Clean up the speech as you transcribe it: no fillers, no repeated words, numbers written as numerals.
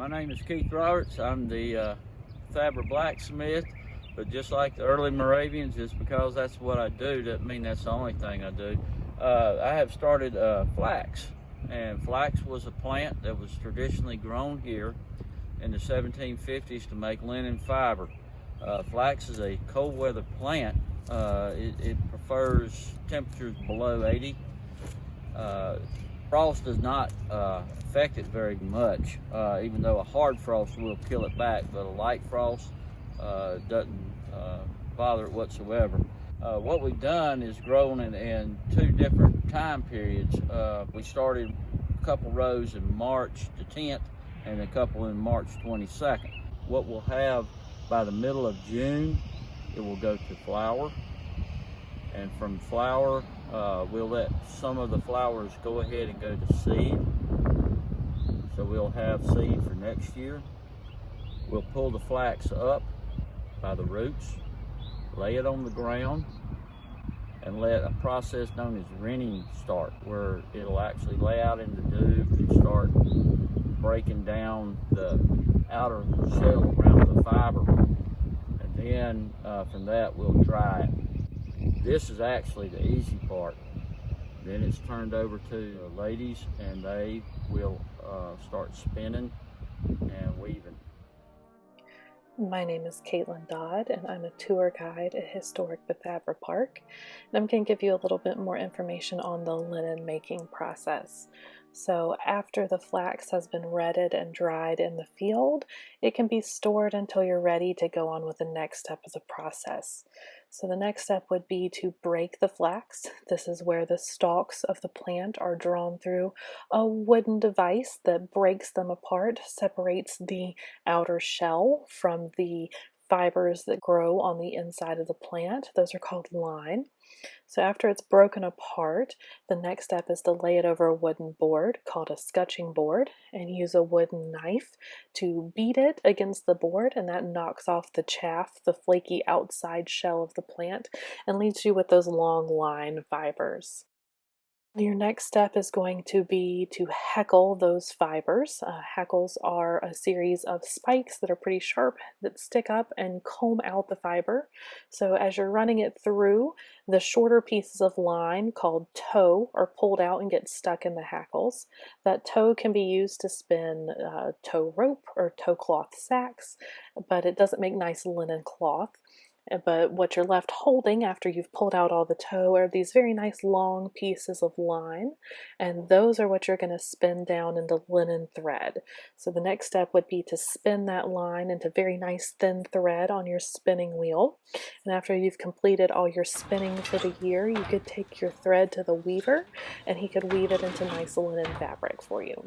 My name is Keith Roberts. I'm the Bethabara blacksmith, but just like the early Moravians, just because that's what I do doesn't mean that's the only thing I do. I have started flax, and flax was a plant that was traditionally grown here in the 1750s to make linen fiber. Flax is a cold weather plant. It prefers temperatures below 80. Frost does not affect it very much, even though a hard frost will kill it back, but a light frost doesn't bother it whatsoever. What we've done is grown in two different time periods. We started a couple rows in March the 10th and a couple in March 22nd. What we'll have by the middle of June, it will go to flower, and from flower we'll let some of the flowers go ahead and go to seed, so we'll have seed for next year. We'll pull the flax up by the roots, lay it on the ground, and let a process known as renning start, where it'll actually lay out in the dew and start breaking down the outer shell around the fiber, and then from that we'll dry it. This is actually the easy part. Then it's turned over to the ladies, and they will start spinning and weaving. My name is Kaitlin Dodd, and I'm a tour guide at Historic Bethabara Park. And I'm going to give you a little bit more information on the linen making process. So after the flax has been retted and dried in the field, it can be stored until you're ready to go on with the next step of the process. So the next step would be to break the flax. This is where the stalks of the plant are drawn through a wooden device that breaks them apart, separates the outer shell from the fibers that grow on the inside of the plant. Those are called line. So after it's broken apart, the next step is to lay it over a wooden board called a scutching board, and use a wooden knife to beat it against the board, and that knocks off the chaff, the flaky outside shell of the plant, and leaves you with those long line fibers. Your next step is going to be to heckle those fibers. Heckles are a series of spikes that are pretty sharp that stick up and comb out the fiber. So as you're running it through, the shorter pieces of line called tow are pulled out and get stuck in the hackles. That tow can be used to spin tow rope or tow cloth sacks, but it doesn't make nice linen cloth. But what you're left holding after you've pulled out all the tow are these very nice long pieces of line, and those are what you're going to spin down into linen thread. So the next step would be to spin that line into very nice thin thread on your spinning wheel. And after you've completed all your spinning for the year, you could take your thread to the weaver, and he could weave it into nice linen fabric for you.